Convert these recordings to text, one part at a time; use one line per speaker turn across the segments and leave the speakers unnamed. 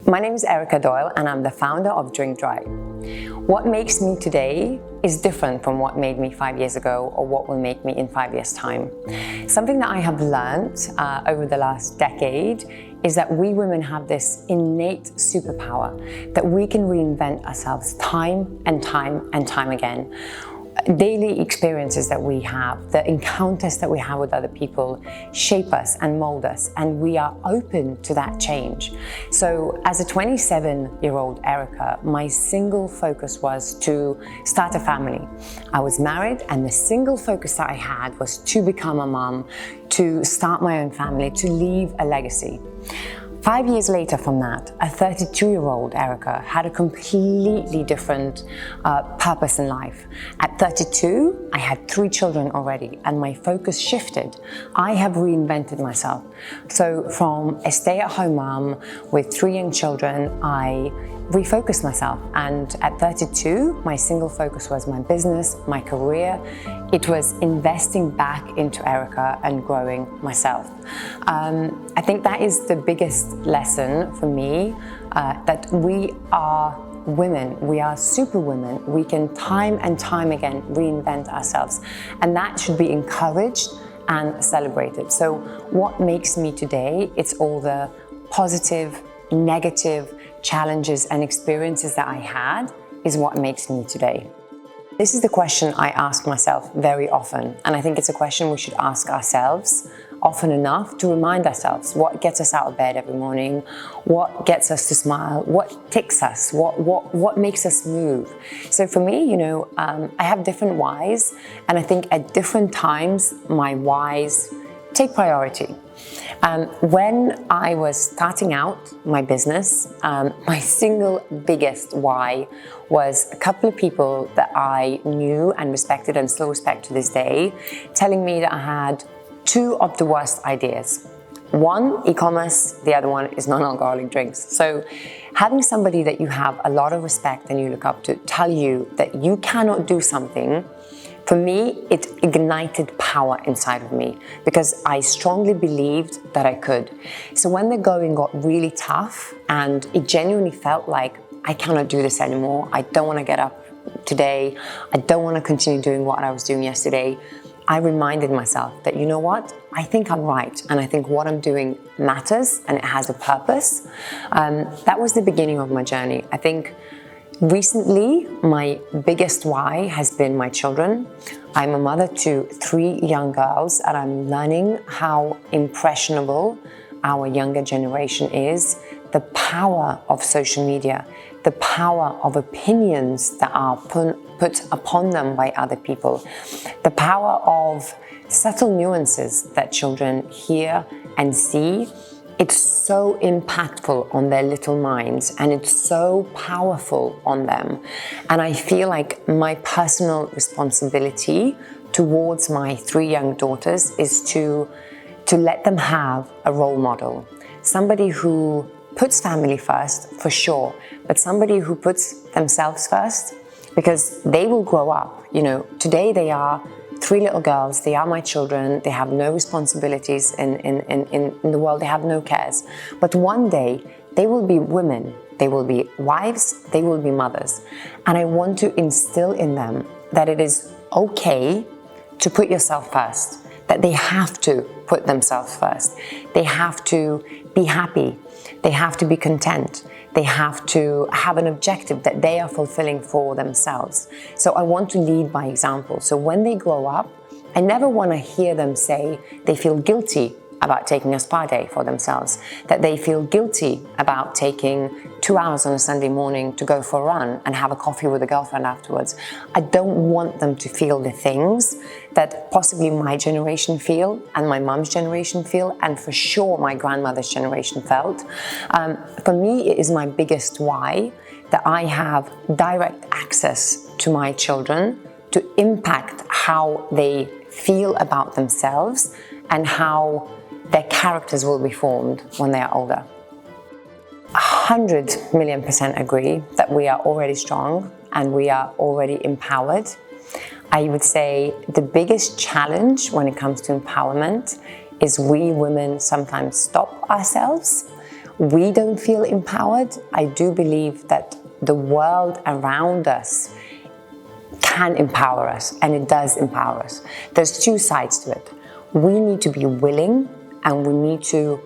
My name is Erika Doyle and I'm the founder of Drink Dry. What makes me today is different from what made me 5 years ago or what will make me in 5 years' time. Something that I have learned over the last decade is that we women have this innate superpower that we can reinvent ourselves time and time and time again. Daily experiences that we have, the encounters that we have with other people shape us and mold us, and we are open to that change. So as a 27-year-old Erika, my single focus was to start a family. I was married and the single focus that I had was to become a mom, to start my own family, to leave a legacy. 5 years later from that, a 32-year-old Erika had a completely different purpose in life. At 32, I had 3 children already and my focus shifted. I have reinvented myself. So from a stay-at-home mom with 3 young children, I refocused myself, and at 32, my single focus was my business, my career. It was investing back into Erika and growing myself. I think that is the biggest lesson for me, that we are women, we are super women. We can time and time again reinvent ourselves, and that should be encouraged and celebrated. So what makes me today, it's all the positive, negative challenges and experiences that I had is what makes me today. This is the question I ask myself very often, and I think it's a question we should ask ourselves often enough to remind ourselves what gets us out of bed every morning, what gets us to smile, what ticks us, what makes us move. So for me, I have different whys, and I think at different times my whys take priority. When I was starting out my business, my single biggest why was a couple of people that I knew and respected and still respect to this day, telling me that I had 2 of the worst ideas. One, e-commerce, the other one is non-alcoholic drinks. So having somebody that you have a lot of respect and you look up to tell you that you cannot do something, for me, it ignited power inside of me because I strongly believed that I could. So when the going got really tough and it genuinely felt like I cannot do this anymore, I don't want to get up today, I don't want to continue doing what I was doing yesterday, I reminded myself that, you know what, I think I'm right, and I think what I'm doing matters and it has a purpose. That was the beginning of my journey. I think recently, my biggest why has been my children. I'm a mother to 3 young girls, and I'm learning how impressionable our younger generation is, the power of social media, the power of opinions that are put upon them by other people, the power of subtle nuances that children hear and see. It's so impactful on their little minds and it's so powerful on them. And I feel like my personal responsibility towards my 3 young daughters is to let them have a role model. Somebody who puts family first, for sure, but somebody who puts themselves first, because they will grow up. Today they are 3 little girls, they are my children, they have no responsibilities in the world, they have no cares. But one day, they will be women, they will be wives, they will be mothers. And I want to instill in them that it is okay to put yourself first, that they have to put themselves first. They have to be happy, they have to be content. They have to have an objective that they are fulfilling for themselves. So I want to lead by example. So when they grow up, I never want to hear them say they feel guilty about taking a spa day for themselves, that they feel guilty about taking 2 hours on a Sunday morning to go for a run and have a coffee with a girlfriend afterwards. I don't want them to feel the things that possibly my generation feel and my mom's generation feel, and for sure my grandmother's generation felt. For me, it is my biggest why that I have direct access to my children to impact how they feel about themselves and how their characters will be formed when they are older. 100 million% agree that we are already strong and we are already empowered. I would say the biggest challenge when it comes to empowerment is we women sometimes stop ourselves we don't feel empowered, I do believe that the world around us can empower us, and it does empower us. There's two sides to it. We need to be willing, and we need to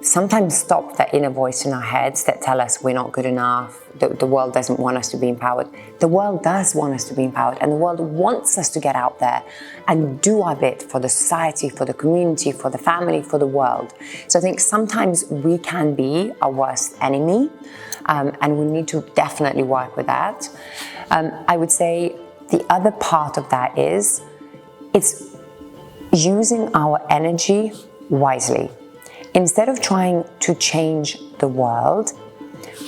sometimes stop that inner voice in our heads that tell us we're not good enough, the world doesn't want us to be empowered. The world does want us to be empowered, and the world wants us to get out there and do our bit for the society, for the community, for the family, for the world. So I think sometimes we can be our worst enemy, and we need to definitely work with that. I would say the other part of that is it's using our energy wisely. Instead of trying to change the world,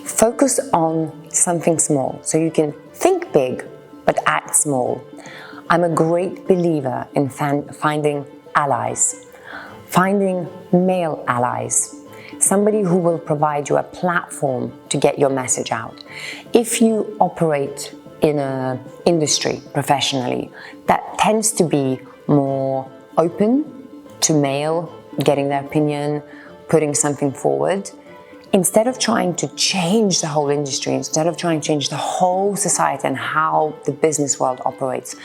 focus on something small. So you can think big, but act small. I'm a great believer in finding allies, finding male allies, somebody who will provide you a platform to get your message out. If you operate in an industry professionally that tends to be more open to male getting their opinion, putting something forward, instead of trying to change the whole industry, instead of trying to change the whole society and how the business world operates,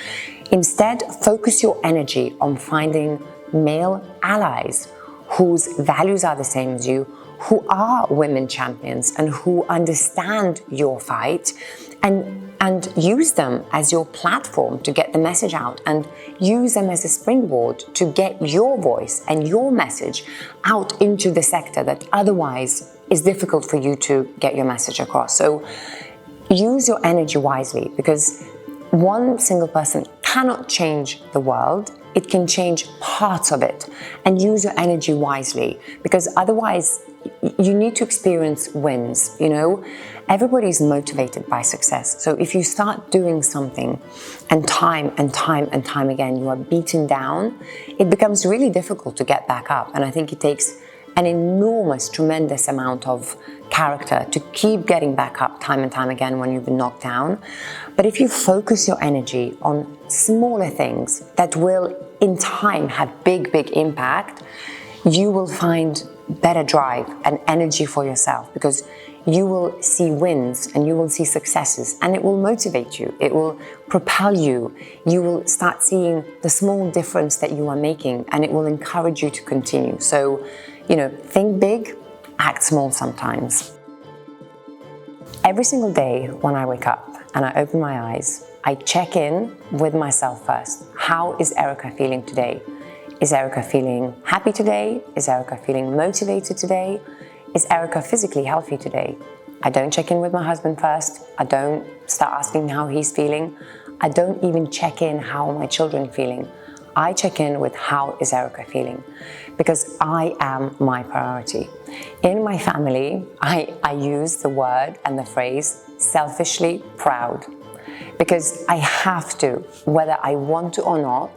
instead focus your energy on finding male allies whose values are the same as you, who are women champions and who understand your fight, and use them as your platform to get the message out, and use them as a springboard to get your voice and your message out into the sector that otherwise is difficult for you to get your message across. So use your energy wisely, because one single person cannot change the world. It can change parts of it, and use your energy wisely, because otherwise you need to experience wins. You know, everybody's motivated by success. So if you start doing something and time again you are beaten down, it becomes really difficult to get back up. And I think it takes an enormous, tremendous amount of character to keep getting back up time and time again when you've been knocked down. But if you focus your energy on smaller things that will in time have big impact, you will find better drive and energy for yourself, because you will see wins and you will see successes, and it will motivate you, it will propel you, you will start seeing the small difference that you are making, and it will encourage you to continue. So, you know, think big, act small sometimes. Every single day when I wake up and I open my eyes, I check in with myself first. How is Erika feeling today? Is Erika feeling happy today? Is Erika feeling motivated today? Is Erika physically healthy today? I don't check in with my husband first. I don't start asking how he's feeling. I don't even check in how my children are feeling. I check in with how is Erika feeling, because I am my priority. In my family, I use the word and the phrase selfishly proud, because I have to, whether I want to or not,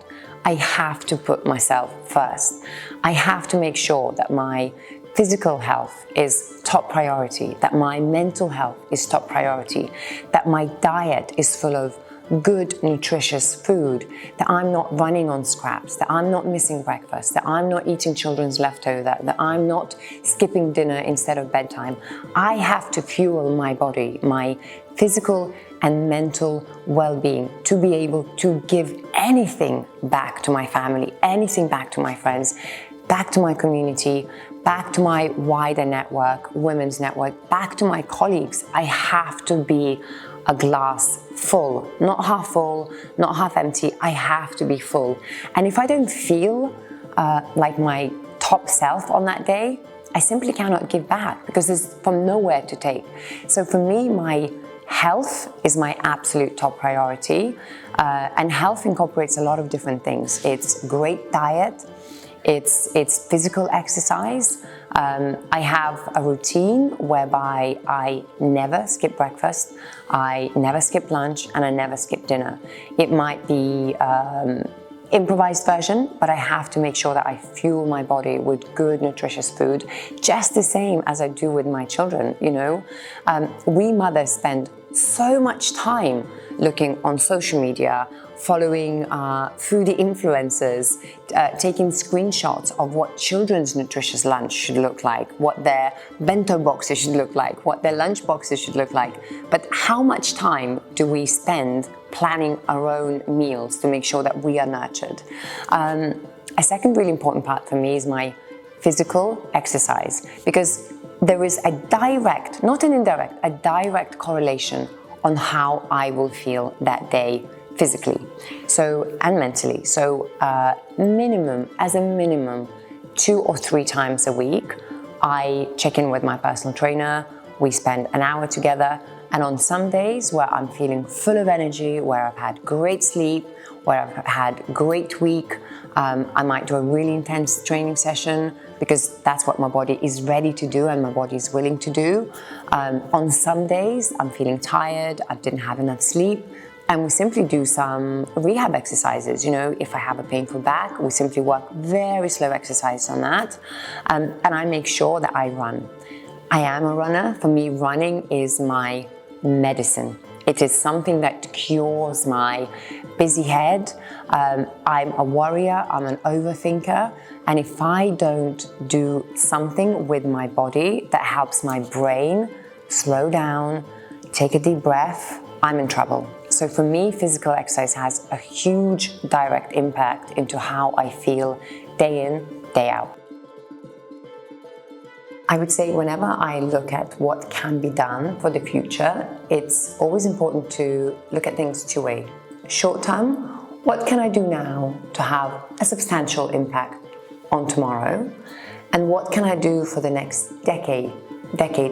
I have to put myself first. I have to make sure that my physical health is top priority, that my mental health is top priority, that my diet is full of good, nutritious food, that I'm not running on scraps, that I'm not missing breakfast, that I'm not eating children's leftover, that I'm not skipping dinner instead of bedtime. I have to fuel my body, my physical and mental well-being, to be able to give anything back to my family, anything back to my friends, back to my community, back to my wider network, women's network, back to my colleagues. I have to be a glass full, not half full, not half empty. I have to be full. And if I don't feel like my top self on that day, I simply cannot give back, because there's from nowhere to take. So for me, my health is my absolute top priority, and health incorporates a lot of different things. It's great diet, it's physical exercise. I have a routine whereby I never skip breakfast, I never skip lunch, and I never skip dinner. It might be improvised version, but I have to make sure that I fuel my body with good, nutritious food, just the same as I do with my children. You know, we mothers spend so much time looking on social media following foodie influencers, taking screenshots of what children's nutritious lunch should look like, what their bento boxes should look like, what their lunch boxes should look like. But how much time do we spend planning our own meals to make sure that we are nurtured? A second really important part for me is my physical exercise, because there is a direct, not an indirect, a direct correlation on how I will feel that day physically and mentally. So as a minimum 2 or 3 times a week, I check in with my personal trainer. We spend an hour together, and on some days where I'm feeling full of energy, where I've had great sleep, where I've had a great week, I might do a really intense training session, because that's what my body is ready to do and my body is willing to do. On some days, I'm feeling tired, I didn't have enough sleep, and we simply do some rehab exercises. If I have a painful back, we simply work very slow exercise on that, and I make sure that I run. I am a runner. For me, running is my medicine. It is something that cures my busy head. I'm a worrier, I'm an overthinker, and if I don't do something with my body that helps my brain slow down, take a deep breath, I'm in trouble. So for me, physical exercise has a huge direct impact into how I feel day in, day out. I would say whenever I look at what can be done for the future, it's always important to look at things 2 ways. Short term, what can I do now to have a substantial impact on tomorrow? And what can I do for the next decade,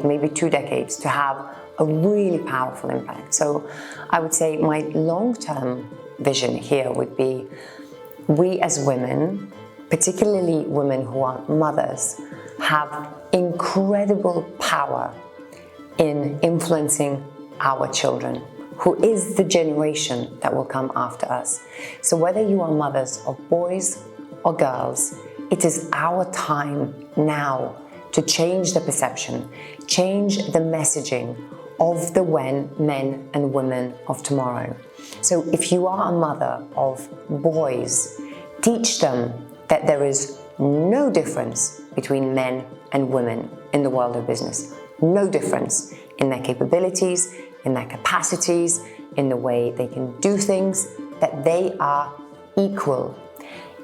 maybe 2 decades, to have a really powerful impact? So I would say my long-term vision here would be, we as women, particularly women who are mothers, have incredible power in influencing our children, who is the generation that will come after us. So whether you are mothers of boys or girls, it is our time now to change the perception, change the messaging of the men and women of tomorrow. So if you are a mother of boys, teach them that there is no difference between men and women in the world of business. No difference in their capabilities, in their capacities, in the way they can do things, that they are equal.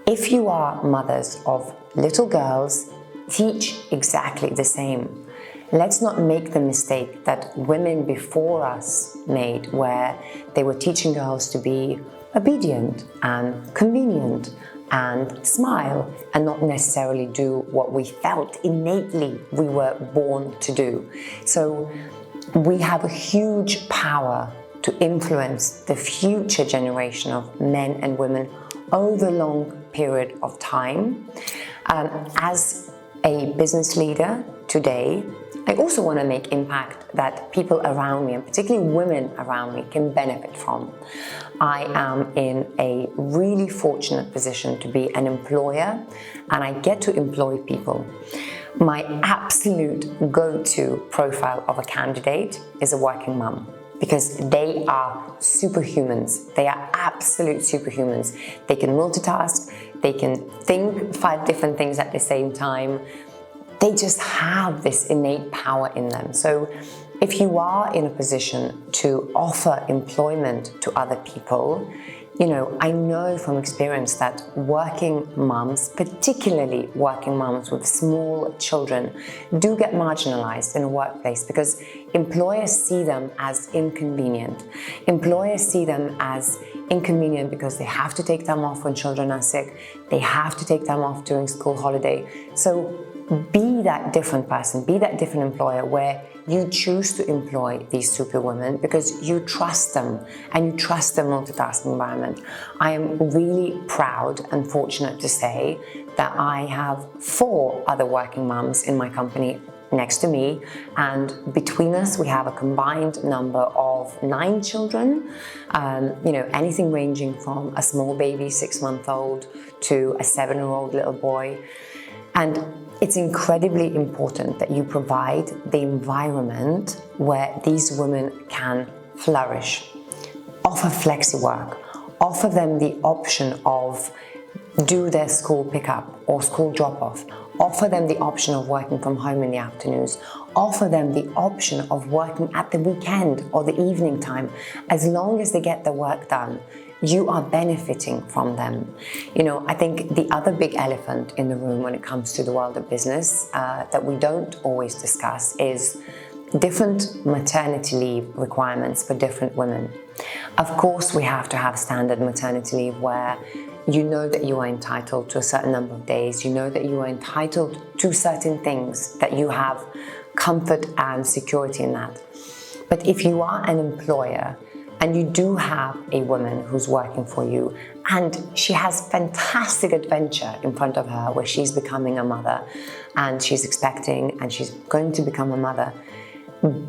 If you are mothers of little girls, teach exactly the same. Let's not make the mistake that women before us made, where they were teaching girls to be obedient and convenient and smile, and not necessarily do what we felt innately we were born to do. So we have a huge power to influence the future generation of men and women over a long period of time. As a business leader today, I also want to make impact that people around me, and particularly women around me, can benefit from. I am in a really fortunate position to be an employer, and I get to employ people. My absolute go-to profile of a candidate is a working mum, because they are superhumans. They are absolute superhumans. They can multitask, they can think 5 different things at the same time. They just have this innate power in them. So if you are in a position to offer employment to other people, I know from experience that working mums, particularly working mums with small children, do get marginalized in a workplace because employers see them as inconvenient. Employers see them as inconvenient because they have to take them off when children are sick. They have to take them off during school holiday. So be that different person, be that different employer where you choose to employ these superwomen because you trust them and you trust the multitasking environment. I am really proud and fortunate to say that I have 4 other working mums in my company next to me, and between us we have a combined number of 9 children, anything ranging from a small baby, 6-month-old, to a 7-year-old little boy. And it's incredibly important that you provide the environment where these women can flourish. Offer flexi work, Offer them the option of do their school pickup or school drop-off. Offer them the option of working from home in the afternoons. Offer them the option of working at the weekend or the evening time. As long as they get the work done, you are benefiting from them. You know, I think the other big elephant in the room when it comes to the world of business that we don't always discuss is different maternity leave requirements for different women. Of course, we have to have standard maternity leave where you know that you are entitled to a certain number of days, you know that you are entitled to certain things, that you have comfort and security in that. But if you are an employer and you do have a woman who's working for you and she has fantastic adventure in front of her where she's becoming a mother and she's expecting and she's going to become a mother,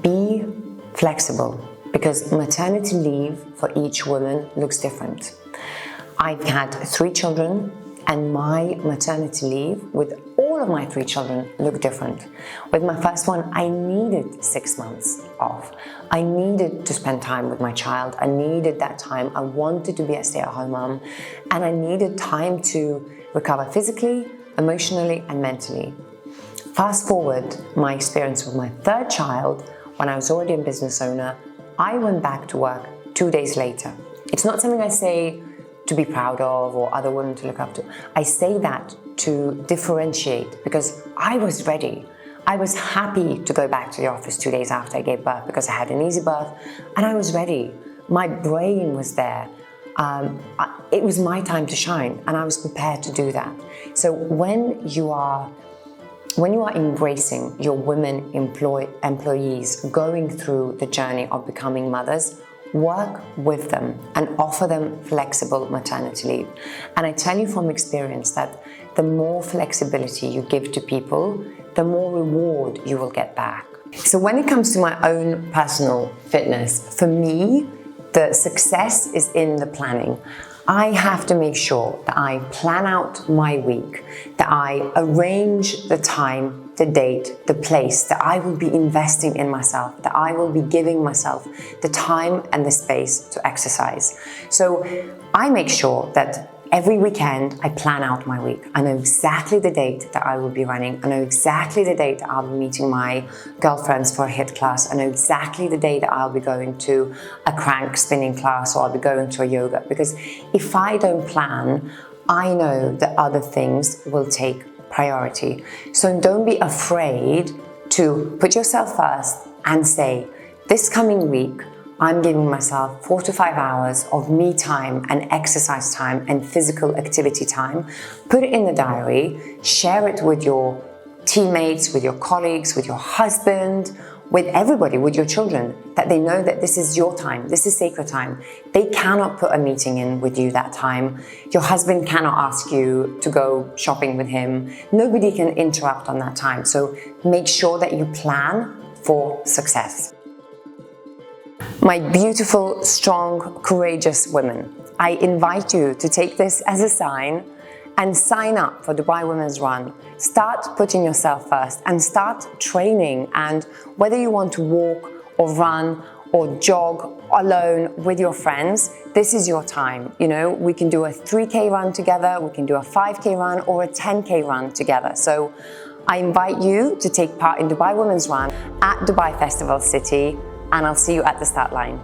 be flexible, because maternity leave for each woman looks different. I've had 3 children and my maternity leave with all of my 3 children look different. With my first one, I needed 6 months off. I needed to spend time with my child. I needed that time. I wanted to be a stay-at-home mom, and I needed time to recover physically, emotionally, and mentally. Fast forward my experience with my 3rd child, when I was already a business owner, I went back to work 2 days later. It's not something I say to be proud of or other women to look up to. I say that to differentiate because I was ready. I was happy to go back to the office 2 days after I gave birth because I had an easy birth and I was ready. My brain was there. It was my time to shine and I was prepared to do that. So when you are embracing your women employees going through the journey of becoming mothers, work with them and offer them flexible maternity leave. And I tell you from experience that the more flexibility you give to people, the more reward you will get back. So when it comes to my own personal fitness, for me, the success is in the planning. I have to make sure that I plan out my week, that I arrange the time, the date, the place, that I will be investing in myself, that I will be giving myself the time and the space to exercise. So I make sure that every weekend I plan out my week. I know exactly the date that I will be running. I know exactly the date that I'll be meeting my girlfriends for a HIIT class. I know exactly the day that I'll be going to a crank spinning class or I'll be going to a yoga. Because if I don't plan, I know that other things will take priority. So don't be afraid to put yourself first and say, this coming week, I'm giving myself 4 to 5 hours of me time and exercise time and physical activity time. Put it in the diary, share it with your teammates, with your colleagues, with your husband, with everybody, with your children, that they know that this is your time, this is sacred time. They cannot put a meeting in with you that time. Your husband cannot ask you to go shopping with him. Nobody can interrupt on that time. So make sure that you plan for success. My beautiful, strong, courageous women, I invite you to take this as a sign and sign up for Dubai Women's Run. Start putting yourself first and start training. And whether you want to walk or run or jog alone with your friends, this is your time. You know, we can do a 3K run together, we can do a 5K run or a 10K run together. So I invite you to take part in Dubai Women's Run at Dubai Festival City, and I'll see you at the start line.